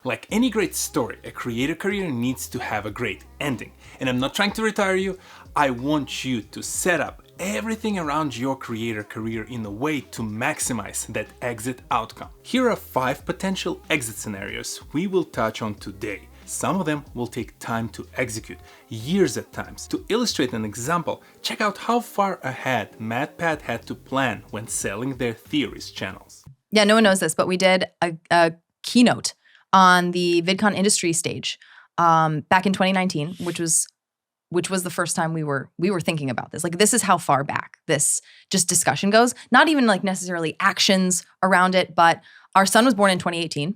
Like any great story, a creator career needs to have a great ending. And I'm not trying to retire you, I want you to set up everything around your creator career in a way to maximize that exit outcome. Here are 5 potential exit scenarios we will touch on today. Some of them will take time to execute, years at times. To illustrate an example, check out how far ahead MatPat had to plan when selling their Theories channels. Yeah, no one knows this, but we did a keynote on the VidCon industry stage back in 2019, which was the first time we were thinking about this. Like, this is how far back this just discussion goes. Not even like necessarily actions around it, but our son was born in 2018.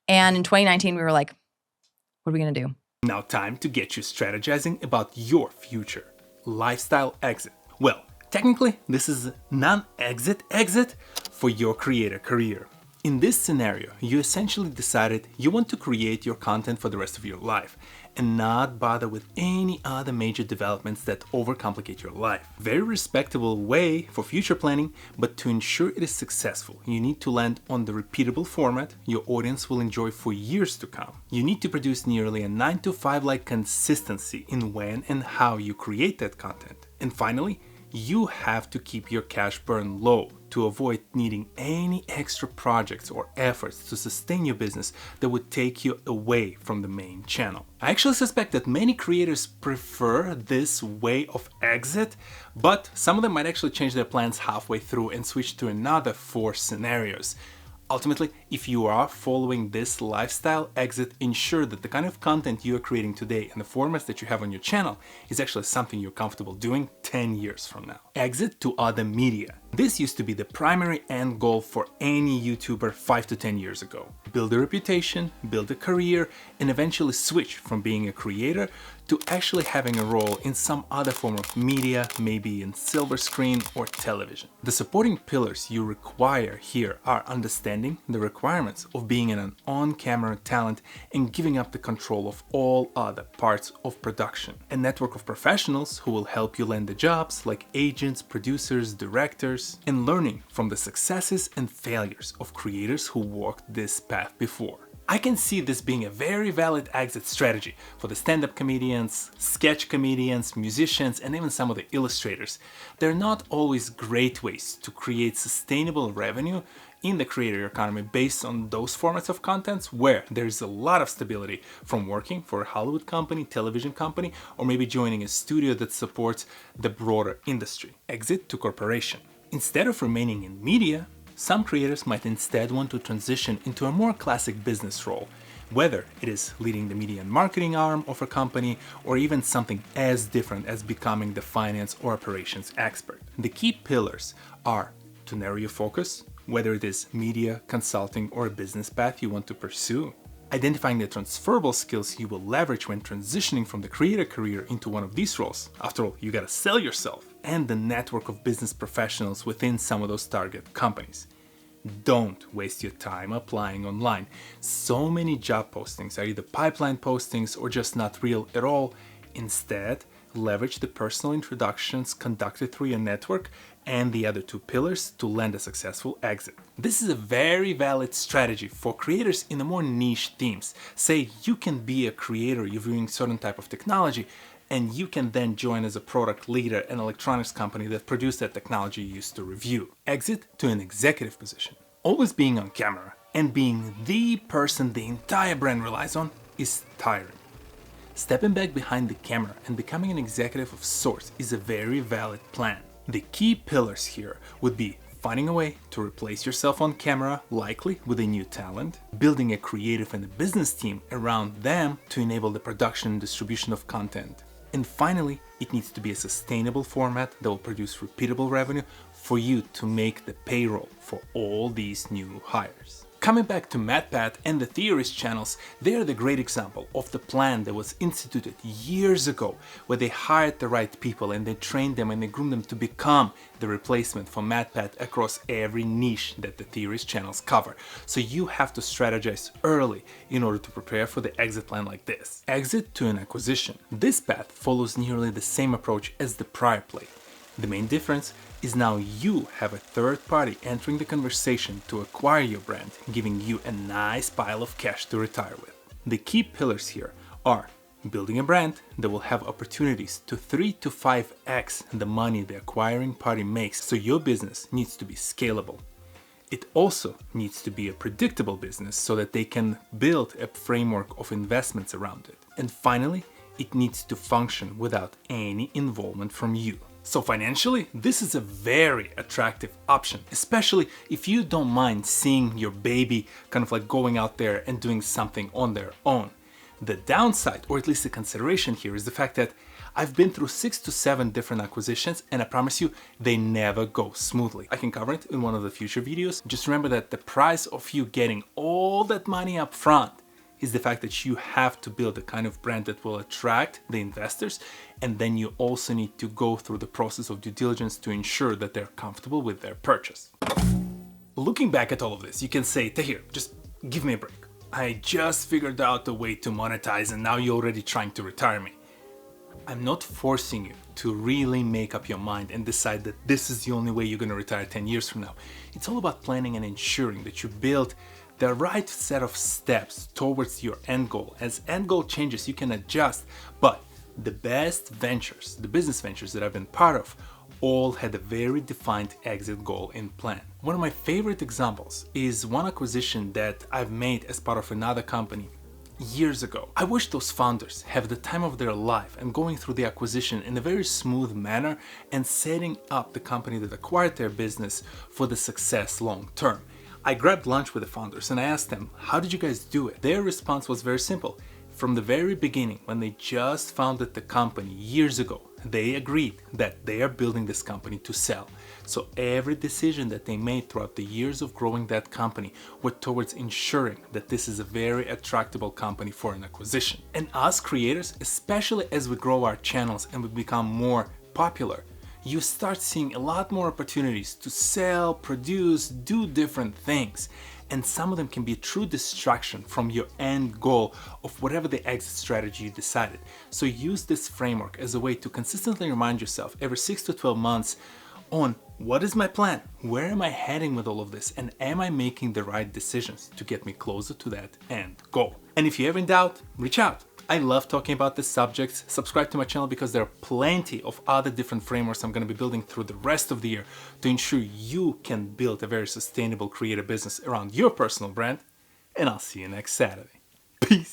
And in 2019, we were like, what are we going to do? Now time to get you strategizing about your future lifestyle exit. Well, technically, this is non-exit exit for your creator career. In this scenario, you essentially decided you want to create your content for the rest of your life and not bother with any other major developments that overcomplicate your life. Very respectable way for future planning, but to ensure it is successful, you need to land on the repeatable format your audience will enjoy for years to come. You need to produce nearly a 9-to-5-like consistency in when and how you create that content. And finally, you have to keep your cash burn low to avoid needing any extra projects or efforts to sustain your business that would take you away from the main channel. I actually suspect that many creators prefer this way of exit, but some of them might actually change their plans halfway through and switch to another 4 scenarios. Ultimately, if you are following this lifestyle exit, ensure that the kind of content you are creating today and the formats that you have on your channel is actually something you're comfortable doing 10 years from now. Exit to other media. This used to be the primary end goal for any YouTuber 5 to 10 years ago. Build a reputation, build a career, and eventually switch from being a creator to actually having a role in some other form of media, maybe in silver screen or television. The supporting pillars you require here are understanding the requirements of being an on-camera talent and giving up the control of all other parts of production. A network of professionals who will help you land the jobs like agents, producers, directors, and learning from the successes and failures of creators who walked this path before. I can see this being a very valid exit strategy for the stand-up comedians, sketch comedians, musicians, and even some of the illustrators. They're not always great ways to create sustainable revenue in the creator economy based on those formats of contents where there's a lot of stability from working for a Hollywood company, television company, or maybe joining a studio that supports the broader industry. Exit to corporation. Instead of remaining in media, some creators might instead want to transition into a more classic business role, whether it is leading the media and marketing arm of a company or even something as different as becoming the finance or operations expert. The key pillars are to narrow your focus, whether it is media, consulting, or a business path you want to pursue. Identifying the transferable skills you will leverage when transitioning from the creator career into one of these roles. After all, you gotta sell yourself. And the network of business professionals within some of those target companies. Don't waste your time applying online. So many job postings are either pipeline postings or just not real at all. Instead, leverage the personal introductions conducted through your network and the other 2 pillars to land a successful exit. This is a very valid strategy for creators in the more niche themes. Say you can be a creator reviewing certain type of technology, and you can then join as a product leader in an electronics company that produced that technology you used to review. Exit to an executive position. Always being on camera and being the person the entire brand relies on is tiring. Stepping back behind the camera and becoming an executive of sorts is a very valid plan. The key pillars here would be finding a way to replace yourself on camera, likely with a new talent, building a creative and a business team around them to enable the production and distribution of content. And finally, it needs to be a sustainable format that will produce repeatable revenue for you to make the payroll for all these new hires. Coming back to MatPat and the Theories channels, they are the great example of the plan that was instituted years ago, where they hired the right people and they trained them and they groomed them to become the replacement for MatPat across every niche that the Theories channels cover. So you have to strategize early in order to prepare for the exit plan like this. Exit to an acquisition. This path follows nearly the same approach as the prior play. The main difference is now you have a third party entering the conversation to acquire your brand, giving you a nice pile of cash to retire with. The key pillars here are building a brand that will have opportunities to 3 to 5x the money the acquiring party makes, so your business needs to be scalable. It also needs to be a predictable business so that they can build a framework of investments around it. And finally, it needs to function without any involvement from you. So financially, this is a very attractive option, especially if you don't mind seeing your baby kind of like going out there and doing something on their own. The downside, or at least the consideration here, is the fact that I've been through 6 to 7 different acquisitions, and I promise you, they never go smoothly. I can cover it in one of the future videos. Just remember that the price of you getting all that money up front is the fact that you have to build a kind of brand that will attract the investors, and then you also need to go through the process of due diligence to ensure that they're comfortable with their purchase. Looking back at all of this, you can say, Tahir, just give me a break. I just figured out a way to monetize and now you're already trying to retire me. I'm not forcing you to really make up your mind and decide that this is the only way you're going to retire 10 years from now. It's all about planning and ensuring that you build the right set of steps towards your end goal. As end goal changes, you can adjust, but the best ventures, the business ventures that I've been part of, all had a very defined exit goal in plan. One of my favorite examples is one acquisition that I've made as part of another company years ago. I wish those founders have the time of their life and going through the acquisition in a very smooth manner and setting up the company that acquired their business for the success long term. I grabbed lunch with the founders and I asked them, how did you guys do it? Their response was very simple. From the very beginning, when they just founded the company years ago, they agreed that they are building this company to sell. So every decision that they made throughout the years of growing that company went towards ensuring that this is a very attractable company for an acquisition. And us creators, especially as we grow our channels and we become more popular, you start seeing a lot more opportunities to sell, produce, do different things. And some of them can be a true distraction from your end goal of whatever the exit strategy you decided. So use this framework as a way to consistently remind yourself every 6 to 12 months on what is my plan, where am I heading with all of this, and am I making the right decisions to get me closer to that end goal. And if you have in doubt, reach out. I love talking about this subject. Subscribe to my channel because there are plenty of other different frameworks I'm going to be building through the rest of the year to ensure you can build a very sustainable creative business around your personal brand. And I'll see you next Saturday. Peace.